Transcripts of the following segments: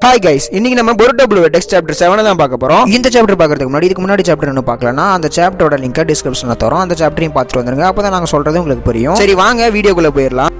Hi guys, இன்னைக்கு நம்ம பொருட்டோ blue text chapter 7 தான் பார்க்க போறோம். இந்த சாப்டர் பார்க்கறதுக்கு முன்னாடி இதுக்கு முன்னாடி சாப்டர் என்ன பார்க்கலனா அந்த சாப்டரோட லிங்க் டிஸ்கிரிப்ஷன்ல தரோம். அந்த சாப்டரையும் பார்த்துட்டு வந்துருங்க. அப்பதான் நாங்க சொல்றது உங்களுக்கு புரியும். சரி வாங்க வீடியோக்குள்ள போயிடலாம்.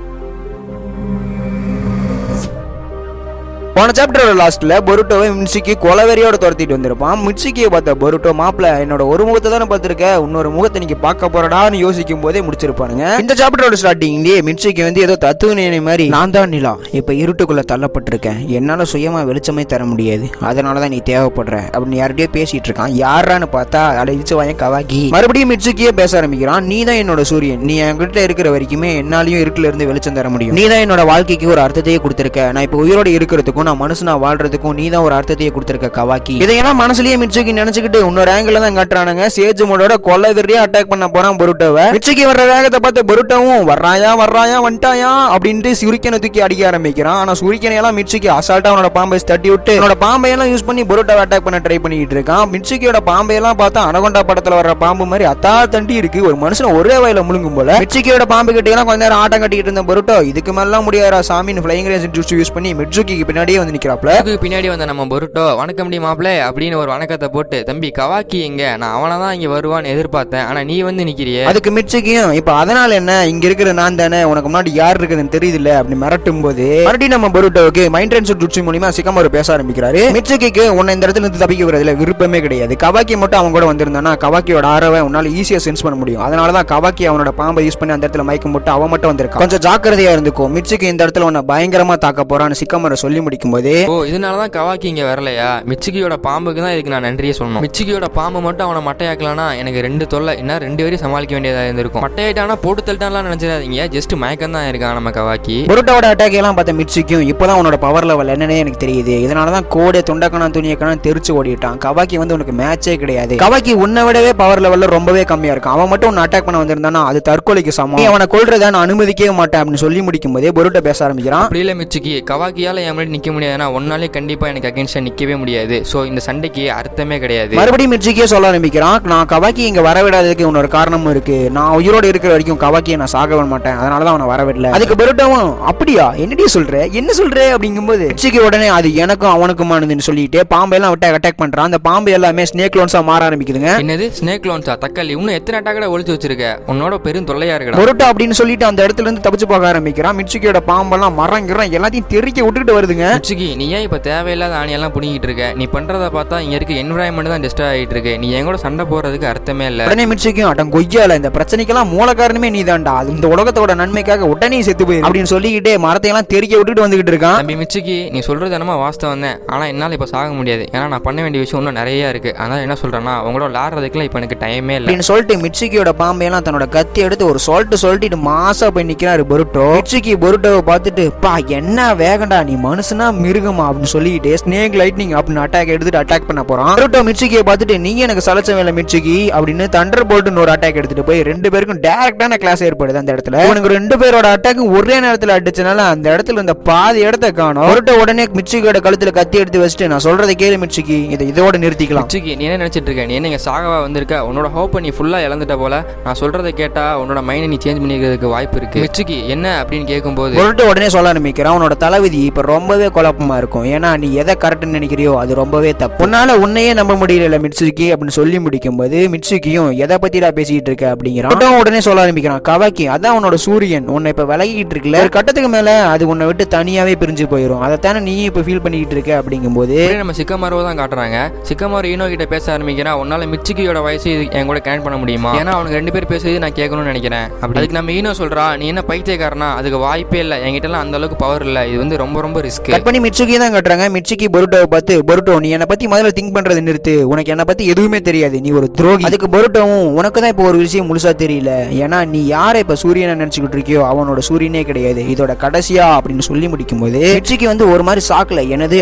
போன சாப்டரோட லாஸ்ட்ல பொருட்டோவை மிட்சுகி கொலவெறியோட துரத்திட்டு வந்திருப்பான். மிட்சுகியை பார்த்த பொருட்டோ மாப்பிள்ள என்னோட ஒரு முகத்தை தானே பார்த்திருக்க, இன்னொரு முகத்தை நீங்க பார்க்க போறடான்னு யோசிக்கும் போதே முடிச்சிருப்பானுங்க. இந்த சாப்டரோட ஸ்டார்டிங்லயே மிட்சுகி வந்து ஏதோ தத்துவ மாதிரி நான் தான் நிலா, இப்ப இருட்டுக்குள்ள தள்ளப்பட்டிருக்கேன், என்னால சுயமா வெளிச்சமே தர முடியாது, அதனாலதான் நீ தேவைப்படுற அப்படின்னு யார்கிட்டயோ பேசிட்டு இருக்கான். யாரான்னு பார்த்தா அழைச்சு வாயன் கவாகி. மறுபடியும் மிட்சுகியே பேச ஆரம்பிக்கிறான். நீ தான் என்னோட சூரியன், நீ என்கிட்ட இருக்கிற வரைக்குமே என்னாலையும் இருட்டுல இருந்து வெளிச்சம் தர முடியும், நீ தான் என்னோட வாழ்க்கைக்கு ஒரு அர்த்தத்தையே கொடுத்திருக்க, நான் இப்ப உயிரோட இருக்கிறதுக்கும் நான் மனுஷனா வாழ்றதுக்கும் நீ தான் ஒரு அர்த்தத்தையே கொடுத்திருக்க கவாக்கி. இதையெல்லாம் மனசுலயே மிட்சுகி நினைச்சுக்கிட்டு இன்னொரு ஆங்கிள் தான் காட்டுறானுங்க. சேஜ் மோடோட கொலவெறியா அட்டாக் பண்ண போறான் பொருட்டோவை. மிட்சுகி வர்ற வேகத்தை பார்த்து பொருட்டோவும் வர்றாயா வந்துட்டாயா அப்படின்ட்டு சுரிக்கனை தூக்கி அடிக்க ஆரம்பிக்கிறான். ஆனா சுரிக்கனை எல்லாம் மிட்சுகி அசால்ட்டா அவனோட பாம்பை தட்டி விட்டு அவனோட பாம்பை எல்லாம் யூஸ் பண்ணி பொருட்டோவை அட்டாக் பண்ண ட்ரை பண்ணிட்டு இருக்கான். மிட்சுகியோட பாம்பை எல்லாம் பார்த்தா அனகொண்டா படத்துல வர்ற பாம்பு மாதிரி அத்தா தண்டி இருக்கு, ஒரு மனுஷன் ஒரே வயல முழுங்கும் போல. மிட்சுகியோட பாம்பு கிட்ட எல்லாம் கொஞ்ச நேரம் ஆட்டம் கட்டிட்டு இருந்த பொருட்டோ இதுக்கு மேலாம் முடியாதா சாமின்னு ஃப்ளைங் ரேஸ் ஜூஸ் யூஸ் பண்ணி மிட்சுகிக்கு பின்னாடியே வந்து நிக்கிறாப்ல. பின்னாடி வந்த நம்ம பொருட்டோ வணக்கம் டி மாப்ளே அப்படின்னு ஒரு வணக்கத்தை போட்டு, தம்பி கவாக்கி எங்க, நான் அவனை தான் இங்க வருவான்னு எதிர்பார்த்தேன், ஆனா நீ வந்து நிக்கிறியே. அதுக்கு மிட்சுகியும் இப்ப அதனால என்ன, இங்க இருக்கிற நான் தானே, உனக்கு முன்னாடி யார் இருக்குதுன்னு தெரியுதுல்ல அப்படின்னு மிரட்டும் போது மறுபடியும் நம்ம பொருட்டோவுக்கு மைண்ட் ட்ரான்ஸ்ஃபர் ஜூட்ஸு மூலமா சிக்கமாரு பேச ஆரம்பிக்கிறாரு. மிட்சுகிக்கு உன்னை இந்த இடத்துல இருந்து தப்பிக்க வரதுல விருப்பமே கிடையாது. கவாக்கி மட்டும் அவன் கூட வந்திருந்தானா கவாக்கியோட ஆரவை உன்னால ஈஸியா சென்ஸ் பண்ண முடியும். அதனாலதான் கவாக்கி அவனோட பாம்பை யூஸ் பண்ணி அந்த இடத்துல மயக்கம் போட்டு அவன் மட்டும் வந்திருக்கான். கொஞ்சம் ஜாக்கிரதையா இருந்துக்கும், மிட்சுகி இந்த இடத்துல உன்னை பயங்கரமா தாக்க போறான்னு சிக்கமாரு சொல்லி முடிக்கும் போது, ஓ இதனாலதான் கவாக்கி இங்க வரலையா, மிட்சுகியோட பாம்புக்கு தான் இதுக்கு நான் நன்றியே சொல்லணும். மிட்சுகியோட பாம்பு மட்டும் அவனை மட்டையாக்கலானா எனக்கு 2 தொல்லை, என்ன 2 பேரும் சமாளிக்க வேண்டியதா இருந்திருக்கும். மட்டையாயிட்டானா போட்டு தள்ளிட்டான்லாம் நினைச்சிடாதீங்க, ஜஸ்ட் மயக்கம் தான் இருக்கான் நம்ம கவாக்கி. பொருட்டோட அட்டாக் எல்லாம் பார்த்த மிட்சுகியும் இப்பதான் உன்னோட பவர் லெவல் என்னன்னே எனக்கு தெரியுது, இதனாலதான் கோடை துண்டக்கணம் துணியக்கணம் தெரிச்சு ஓடிட்டான். கவாக்கி வந்து உனக்கு மேட்சே கிடையாது, கவாக்கி உன்னை விடவே பவர் லெவல்ல ரொம்பவே கம்மியா இருக்கும், அவன் மட்டும் உன்னை அட்டாக் பண்ண வந்திருந்தானா அது தற்கொலைக்கு சமம், அவனை கொல்றத நான் அனுமதிக்கவே மாட்டேன் அப்படின்னு சொல்லி முடிக்கும் போதே பொருட்டோ பேச ஆரம்பிக்கிறான். அப்படி இல்ல மிட்சுகி, கவாக்கியால என் முன்னாடி நிக்க முடியாதுன்னா ஒன்னாலே கண்டிப்பா எனக்கு அகைன்ஸ்டா நிக்கவே முடியாது, சோ இந்த சண்டைக்கு அர்த்தமே கிடையாது. மறுபடியும் மிட்சுகியே சொல்ல ஆரம்பிக்கிறான். நான் கவாக்கி இங்க வரவிடாததுக்கு இன்னொரு காரணமும் இருக்கு, நான் உயிரோட இருக்கிற வரைக்கும் கவாக்கியை நான் சாக மாட்டேன், அதனாலதான் அவனை வரவிடல. அதுக்கு பொருட்டோவும் அப்படியா என்னடி சொல்ற என்ன சொல்ற அப்படிங்கும்போது மிட்சுகி உடனே அது எனக்கும் அவனுக்குமானதுன்னு சொல்லிட்டு பாம்பெல்லாம் விட்டு அட்டாக் பண்றான். அந்த பாம்பு எல்லாமே ஸ்னேக் லோன்ஸா மாற ஆரம்பிக்குதுங்க. என்னது ஸ்னேக் லோன்ஸா, தக்காளி இன்னும் எத்தனை அட்டாக்கட ஒளிச்சு வச்சிருக்க, உன்னோட பெரும் தொல்லையா இருக்கா பொருட்டோ அப்படின்னு சொல்லிட்டு அந்த இடத்துல இருந்து தப்பிச்சு போக ஆரம்பிக்கிறான். மிட்சுகியோட பாம்பெல்லாம் மரங்கிறான் எல்லாத்தையும் தெறிக்க விட்டுட்டு வருதுங்க. மிட்சுகி நீ ஏன் இப்ப தேவையில்லாத ஆணியெல்லாம் புடிங்கிட்டு இருக்க, நீ பண்றத பார்த்தா இங்க இருக்க என்விரான்மெண்ட் தான் டிஸ்டர்ப் ஆயிட்டு இருக்கு, நீ என் கூட சண்டை போறதுக்கு அர்த்தமே இல்ல. உடனே மிட்சுகியும் அடம் கொய்யால இந்த பிரச்சனைக்கெல்லாம் மூல காரணமே நீ தான்டா, இந்த உலகத்தோட நன்மைக்காக உடனே செத்து போயிரு அப்படின்னு சொல்லிக்கிட்டே மரத்தை எல்லாம் தெறிக்க விட்டுட்டு வந்துகிட்டு இருக்கான். தம்பி மிட்சுகி நீ சொல்றது என்னமா வாஸ்தவம் தான், ஆனா என்னால இப்ப சாக முடியாது, ஏன்னா நான் பண்ண வேண்டிய விஷயம் இன்னும் நிறைய இருக்கு, அதனால என்ன சொல்றேன்னா உங்களோட விளாடுறதுக்குலாம் இப்ப எனக்கு டைமே இல்லை அப்படின்னு சொல்லிட்டு மிட்சுகியோட பாம்பையெல்லாம் தன்னோட கத்தி எடுத்து ஒரு சொல்லிட்டு மாசா போய் நிக்கிறாரு பொருட்டோ. மிட்சுகி பொருட்டோவை பார்த்துட்டு பா என்ன வேகண்டா, நீ மனுஷனா மிருகமா அப்படின்னு சொல்லிட்டு ஸ்னேக் லைட்னிங் அப்படின்னு அட்டாக் எடுத்துட்டு அட்டாக் பண்ண போறான். பொருட்டோ மிட்சுகியை பார்த்துட்டு நீங்க எனக்கு சலச்சம் வேலை மிட்சுகி அப்படின்னு தண்டர் போல்ட்னு ஒரு அட்டாக் எடுத்துட்டு போய் 2 பேருக்கும் டைரக்டான கிளாஸ் ஏற்படுது. அந்த இடத்துல உனக்கு 2 பேரோட அட்டாக் ஒரே நேரத்துல அடிச்சனால அந்த இடத்துல இந்த பாதி இடத்தை காணோம். பொருட்டோ உடனே மிட்சுகியோட கழுத்துல கத்தி எடுத்து வச்சுட்டு நான் சொல்றதை கேளு மிட்சுகி, இதோட நிறுத்திக்கலாம். மிட்சுகி நீ என்ன நினைச்சிட்டு இருக்க, நீ என்ன இங்க சாகவா வந்திருக்க, உன்னோட ஹோப்பை நீ ஃபுல்லா இழந்துட்ட போல, நான் சொல்றதை கேட்டா உன்னோட மைண்டை நீ சேஞ்ச் பண்ணிக்கிறதுக்கு வாய்ப்பு இருக்கு. மிட்சுகி என்ன அப்படின்னு கேட்கும்போது பொருட்டோ உடனே சொல்ல ஆரம்பிக்கிறான். உன்னோட தலைவிதி இப்ப ரொம்பவே குழப்பமா இருக்கும், ஏன்னா நீ எதை கரெக்ட்னு நினைக்கிறியோ அது ரொம்பவே தப்பு, உன்னால உன்னையே நம்ப முடியல மிட்சுகி அப்படின்னு சொல்லி முடிக்கும் போது மிட்சுகியும் எதை பத்திடா பேசிட்டு இருக்க அப்படிங்கிறான். உடனே சொல்ல ஆரம்பிக்கிறான் கவாக்கி அதான் உன்னோட சூரியன், உன்னை இப்ப விலகிட்டு இருக்குல்ல, ஒரு கட்டத்துக்கு மேல அது உன்னை விட்டு தனியாவே பிரிஞ்சு போயிடும், அதைத்தானே நீ இப்ப ஃபீல் பண்ணிட்டு இருக்க அப்படிங்கும்போது நம்ம சிக்கமாரோ தான் காட்டுறாங்க. சிக்கமாரோ ஈனோ கிட்ட பேச ஆரம்பிக்கிறான். உன்னால மிட்சுகியோட வயசு என் கூட கனெக்ட் பண்ண முடியுமா, ஏன்னா அவனுக்கு 2 பேர் பேசுறது நான் கேட்கணும்னு நினைக்கிறேன். அதுக்கு நம்ம ஈனோ சொல்றா நீ என்ன பைத்தியக்காரனா, அதுக்கு வாய்ப்பே இல்லை, என்கிட்ட எல்லாம் அந்த அளவுக்கு பவர் இல்லை, இது வந்து ரொம்ப ரொம்ப ரிஸ்க். கட் பண்ணி மிட்சுகி தான் காட்டுறாங்க. மிட்சுகி பொருட்டோவை பார்த்து பொருட்டோ நீ என்னை பத்தி முதல்ல திங்க் பண்றது நிறுத்து, உனக்கு என்னை பத்தி எதுவுமே தெரியாது, நீ ஒரு துரோகி. அதுக்கு பொருட்டோவும் உனக்கு தான் இப்போ ஒரு விஷயம் முழுசா தெரியல, ஏன்னா நீ யாரை இப்ப சூரியனை நினைச்சுக்கிட்டு இருக்கியோ அவனோட சூரியனே கிடையாது, இதோட கடைசியா அப்படின்னு சொல்லி முடிக்கும் போது மிட்சுகி வந்து ஒரு மாதிரி சாக்கல என்னது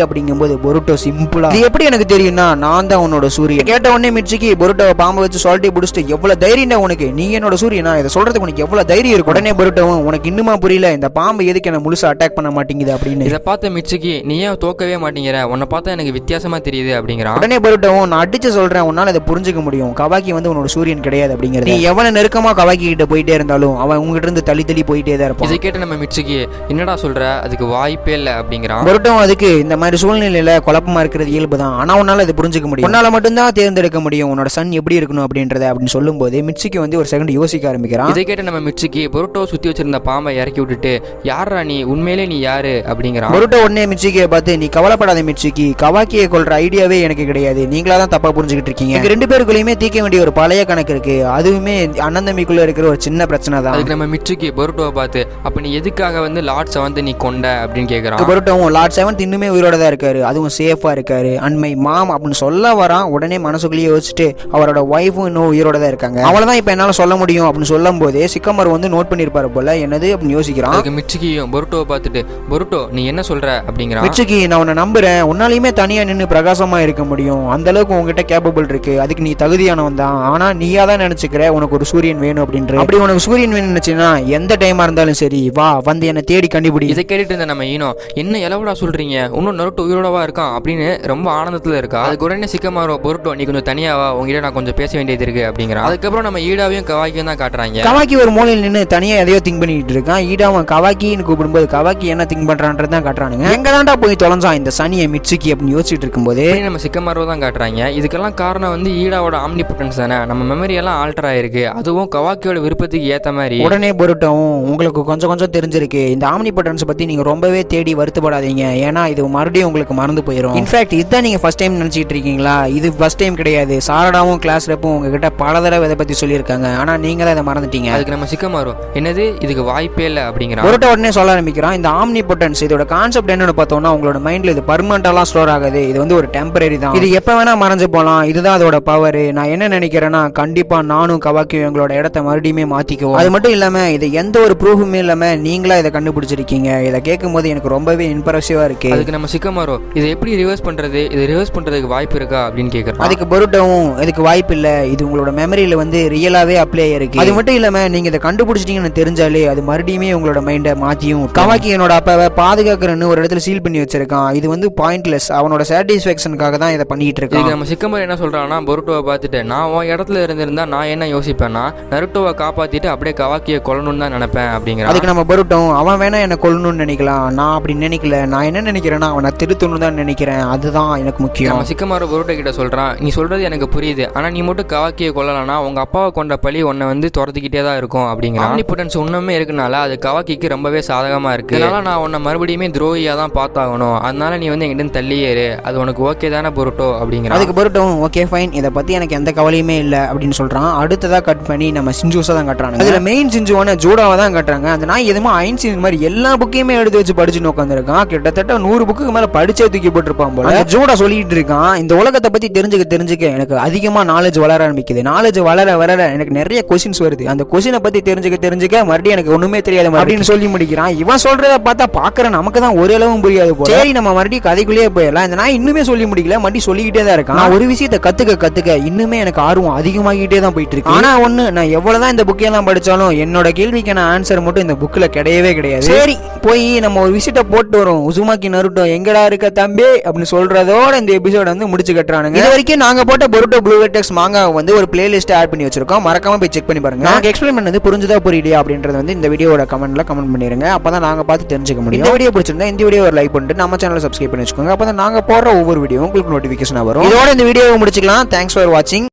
அப்படிங்கும்போது பொருட்டோ சிம்பிளா இது எப்படி எனக்கு தெரியும்னா நான் தான் உன்னோட சூரியன். கேட்ட உடனே மிட்சுகி பொருட்டோவை பாம்பை வச்சு சொல்லிட்டு பிடிச்சிட்டு எவ்வளவு தைரியம் உனக்கு, நீ என்னோட சூரியனா, இதை சொல்றதுக்கு உனக்கு எவ்வளவு தைரியம் இருக்கு. உடனே பொருட்டோவும் உனக்கு இன்னுமா புரியல இந்த பாம்பு எதுக்கு என்ன முழுசா அட்டாக் பண்ண மாட்டேங்குது அப்படின்னு. இதை பார்த்த மிட்சுகி மிட்சுகி நீ ஏன் தோக்கவே மாட்டேங்கிற, உன்னை பார்த்தா எனக்கு வித்தியாசமா தெரியுது அப்படிங்கிறான். உடனே பொருட்டவும் நான் அடிச்சு சொல்றேன், உன்னால அதை புரிஞ்சுக்க முடியும், கவாக்கி வந்து உன்னோட சூரியன் கிடையாது அப்படிங்கிறது. நீ எவ்வளவு நெருக்கமா கவாக்கி கிட்ட போயிட்டே இருந்தாலும் அவன் உங்ககிட்ட இருந்து தள்ளி தள்ளி போயிட்டே தான் இருப்பான். இதை கேட்டு நம்ம மிட்சுகி என்னடா சொல்ற, அதுக்கு வாய்ப்பே இல்லை அப்படிங்கிறான். பொருட்டும் அதுக்கு இந்த மாதிரி சூழ்நிலையில குழப்பமா இருக்கிறது இயல்பு தான், ஆனா உன்னால அதை புரிஞ்சுக்க முடியும், உன்னால மட்டும்தான் தேர்ந்தெடுக்க முடியும் உன்னோட சன் எப்படி இருக்கணும் அப்படின்றத அப்படின்னு சொல்லும் போது மிட்சுகி வந்து ஒரு செகண்ட் யோசிக்க ஆரம்பிக்கிறான். இதை கேட்டு நம்ம மிட்சுகி பொருட்டோ சுத்தி வச்சிருந்த பாம்பை இறக்கி விட்டுட்டு யாரா நீ, உண்மையிலே நீ யாரு அப்படிங்கிறான். பொருட்டோ உடனே மிட்சுகியை பார்த்து நீ கவலைப்படாத மிட்சுகி, கவாக்கியை கொல்ற ஐடியாவே எனக்கு கிடையாது, நீங்களா தான் தப்பா புரிஞ்சுக்கிட்டு இருக்கீங்க. எங்க 2 பேருக்குள்ளயுமே தீர்க்க வேண்டிய ஒரு பழைய கணக்கு இருக்கு, அதுவுமே அண்ணன் தம்பிக்குள்ள இருக்கிற ஒரு சின்ன பிரச்சனை தான். அதுக்கு நம்ம மிட்சுகி பொருட்டோவை பார்த்து அப்ப நீ எதுக்காக வந்து லார்ட் 7 நீ கொண்ட அப்படின்னு கேட்கறான். பொருட்டவும் லார்ட் 7 இன்னுமே உயிரோட தான் இருக்காரு, அதுவும் சேஃபா இருக்காரு, அண்மை மாம் அப்படின்னு சொல்ல வரான். உடனே மனசுக்குள்ளேயே யோசிச்சுட்டு அவரோட ஒய்ஃபும் இன்னும் உயிரோட தான் இருக்காங்க, அவ்வளவுதான் இப்ப என்னால சொல்ல முடியும் அப்படின்னு சொல்லும் போதே சிக்கமர் வந்து நோட் பண்ணிருப்பாரு போல, என்னது அப்படின்னு யோசிக்கிறான். அதுக்கு மிட்சுகியும் பொருட்டோவை பார்த்துட்டு பொருட்டோ நீ என்ன சொல்ற அப்படிங்கிறான். மிட்சுகி நான் உன்னை நம்புறேன், உன்னாலையுமே தனியா நின்று பிரகாசமா இருக்க முடியும், அந்த அளவுக்கு உங்ககிட்ட கேப்பபிள் இருக்கு, அதுக்கு நீ தகுதியானவன் தான், ஆனா நீயா தான் நினைச்சுக்கிற உனக்கு ஒரு சூரியன் வேணும் அப்படின்ற. அப்படி உனக்கு சூரியன் வேணும் நினைச்சுன்னா எந்த டைமா இருந்தாலும் சரி வா, வந்து என்னை தேடி கண்டுபிடி. இதை கேட்டுட்டு இருந்த நம்ம ஈனோ என்ன எலவடா சொல்றீங்க, இன்னும் நருட்டோ உயிரோடவா இருக்கான் அப்படின்னு ரொம்ப ஆனந்தத்துல இருக்கா. அதுக்கு உடனே சிக்கமாரோ பொருட்டோ நீ கொஞ்சம் தனியாவா, உங்ககிட்ட நான் கொஞ்சம் பேச வேண்டியது இருக்கு அப்படிங்கிறான். அதுக்கப்புறம் நம்ம ஈடாவையும் கவாக்கியும் தான் காட்டுறாங்க. கவாக்கி ஒரு மூலையில் நின்று தனியா எதையோ திங்க் பண்ணிட்டு இருக்கான். ஈடாவும் கவாக்கின்னு கூப்பிடும்போது கவாக்கி என்ன திங்க் பண்றான்றது தான் காட்டுறானுங்க. எங்க தான்டா போய் தொலைஞ்சான் இந்த சனியை மிட்சுகி அப்படின்னு யோசிச்சுட்டு இருக்கும்போது நம்ம சிக்கமாரோ தான் காட்டுறாங்க. இதுக்கெல்லாம் காரணம் வந்து ஈடாவோட ஆம்னிபொட்டன்ஸ் தானே, நம்ம மெமரி எல்லாம் ஆல்டர் ஆயிருக்கு, அதுவும் கவாக்கியோட விருப்பத்துக்கு ஏத்த மாதிரி. உடனே பொருட்டவும் உங்களுக்கு கொஞ்சம் கொஞ்சம் தெரிஞ்சிருக்கு, இந்த ஆம்னிபொட்டன்ஸ் பத்தி நீங்க ரொம்பவே தேடி வருத்தப்படாதீங்க, ஏன்னா இது மறுபடியும் உங்களுக்கு மறந்து போயிடும். இன்ஃபேக்ட் இதுதான் நீங்க ஃபர்ஸ்ட் டைம் நினைச்சிட்டு இருக்கீங்களா, இது ஃபர்ஸ்ட் டைம் கிடையாது, சாரடாவும் கிளாஸ் ரெப்பும் உங்ககிட்ட பல தடவை இதை பத்தி சொல்லியிருக்காங்க, ஆனா நீங்க தான் இதை மறந்துட்டீங்க. அதுக்கு நம்ம சிக்கமாரோ என்னது இதுக்கு வாய்ப்பே இல்லை அப்படிங்கிறான். பொருட்ட உடனே சொல்ல ஆரம்பிக்கிறான், இந்த ஆம்னிபொட்டன்ஸ் இதோட கான்செப்ட் என்னன்னு பார்த்தோம்னா உங்களோட மைண்ட்ல இது பர்மனெண்டெல்லாம் ஸ்டோர் ஆகாது, இது வந்து ஒரு டெம்பரரி தான், இது எப்ப வேணா மறைஞ்சு போலாம், இதுதான் அதோட பவர். நான் என்ன நினைக்கிறேன்னா கண்டிப்பா நானும் கவாக்கியும் எங்களோட இடத்த மறுபடியுமே மாத்திக்குவோம். அது மட்டும் இல்லாம இது எந்த ஒரு ப்ரூஃபுமே இல்லாம நீங்களா இதை கண்டுபிடிச்சிருக்கீங்க, இதை கேட்கும் போது எனக்கு ரொம்பவே இம்ப்ரெசிவா இருக்கு. அதுக்கு நம்ம சிக்கமாரோ இதை எப்படி ரிவர்ஸ் பண்றது, இது ரிவர்ஸ் பண்றதுக்கு வாய்ப்பு இருக்கா அப்படின்னு கேட்கறோம். அதுக்கு பொருட்டவும் இதுக்கு வாய்ப்பு இல்ல, இது உங்களோட மெமரியில வந்து ரியலாவே அப்ளை இருக்கு, அது மட்டும் இல்லாம நீங்க இதை கண்டுபிடிச்சிட்டீங்கன்னு தெரிஞ்சாலே அது மறுபடியுமே உங்களோட மைண்டை மாத்தியும். கவாக்கி என்னோட அப்பாவை பாதுகாக்கிறன்னு ஒரு இடத்துல சீல் பண்ணி வச்சிருக்கான், இது வந்து பாயிண்ட்லெஸ், அவனோட சாட்டிஸ்ஃபேக்ஷனுக்காக தான் இதை பண்ணிட்டு இருக்கான். நம்ம சிக்கமர் என்ன சொல்றான்னா பொருட்டோவை பார்த்துட்டு நான் உன் இடத்துல இருந்திருந்தா நான் என்ன யோசிப்பேன்னா நருட்டோவை காப்பாத்திட்டு அப்படியே கவாக்கியை கொல்லணும்னு தான் நினைப்பேன் அப்படிங்கிற. அதுக்கு நம்ம பொருட்டோம் அவன் வேணா என்ன கொல்லணும்னு நினைக்கலாம், நான் அப்படி நினைக்கல, நான் என்ன நினைக்கிறேன்னா அவனை திருத்தணும்னு தான் நினைக்கிறேன், அதுதான் எனக்கு முக்கியம். நம்ம சிக்கமாரோ பொருட்டோ கிட்ட சொல்றான், நீ சொல்றது எனக்கு புரியுது, ஆனா நீ மட்டும் கவாக்கியை கொல்லலனா உங்க அப்பாவை கொண்ட பழி உன்னை வந்து துரத்துக்கிட்டே தான் இருக்கும் அப்படிங்கிற. ஆம்னிபொட்டன்ஸ் ஒண்ணுமே இருக்குனால அது கவாக்கிக்கு ரொம்பவே சாதகமா இருக்கு, அதனால நான் உன்னை மறுபடியுமே துரோகியா தான் பார்த்தாகணும், அதனால நீ வந்து எங்கிட்ட தள்ளியேறு, அது உனக்கு ஓகே தானே பொருட்டோ அப்படிங்கிற. அதுக்கு பொருட்டும் ஓகே ஃபைன், இதை பத்தி எனக்கு எந்த கவலையுமே இல்லை அப்படின்னு சொல்றான். அடுத்ததா கட் பண்ணி நம்ம சிஞ்சுஸை தான் கட்டுறாங்க. அதுல மெயின் சிஞ்சுவான ஜூடாவை தான் கட்டுறாங்க. அந்த நாய் எதுமா ஐன்ஸ்டீன் மாதிரி எல்லா புக்கையுமே எடுத்து வச்சு படிச்சுன்னு உட்காந்துருக்கான், கிட்டத்தட்ட 100 புக்கு மேல படிச்சே தூக்கி போட்டிருப்பான் போல. ஜூடா சொல்லிட்டு இருக்கான், இந்த உலகத்தை பத்தி தெரிஞ்சுக்க எனக்கு அதிகமா நாலேஜ் வளர ஆரம்பிக்குது, நாலேஜ் வளர எனக்கு நிறைய கொஸ்டின்ஸ் வருது, அந்த கொஸ்டினை பத்தி தெரிஞ்சுக்க மறுபடியும் எனக்கு ஒண்ணுமே தெரியாது அப்படின்னு சொல்லி முடிக்கிறான். இவன் சொல்றத பார்த்தா பாக்குற நமக்கு தான் ஒரு அளவும் புரியாது போல. சரி நம்ம மறுபடியும் கதைக்குள்ளேயே போயிடலாம். இந்த நாய் இன்னுமே சொல்லி முடிக்கல, மறுபடியும் சொல்லிக்கிட்டே தான் இருக்கான். நான் ஒரு விஷயத்தை கத்துக்க இன்னுமே எனக்கு ஆர்வம் அதிகமாகிட்டே தான் போயிட்டு இருக்கு. ஆனா ஒண்ணு, நான் எவ்வளவுதான் இந்த புக்கையெல்லாம் படிச்சாலும் என்னோட கேள்விக்கான ஆன்சர் மட்டும் இந்த புக்ல கிடையவே கிடையாது. சரி போய் நம்ம ஒரு விஷயத்தை போட்டு வரும், உசுமாக்கி நருட்டோ எங்கடா இருக்க தம்பி அப்படின்னு சொல்றதோட இந்த எபிசோட வந்து முடிச்சு கட்டுறானுங்க. இது வரைக்கும் நாங்க போட்ட பொருட்டோ ப்ளூ வெர்டெக்ஸ் மாங்கா வந்து ஒரு பிளேலிஸ்ட் ஆட் பண்ணி வச்சிருக்கோம், மறக்காம போய் செக் பண்ணி பாருங்க. நாங்க எக்ஸ்பிளைன் பண்ணது புரிஞ்சுதா புரியலையா அப்படின்றது வந்து இந்த வீடியோட கமெண்ட் பண்ணிருங்க, அப்பதான் நாங்க பார்த்து தெரிஞ்சுக்க முடியும். இந்த வீடியோ பிடிச்சிருந்தா இந்த வீடியோ ஒரு லைக் பண்ணிட்டு நம்ம சேனலை சப்ஸ்கிரைப் பண்ணி வச்சுக்கோங்க, அப்பதான் நாங்க போடுற ஒவ்வொரு வீடியோ உங்களுக்கு நோட்டிபிகேஷன் வரும். இதோட இந்த வீடியோவை முடிச்சுக்கலாம். தேங்க்ஸ் ஃபார் வாட்சிங்.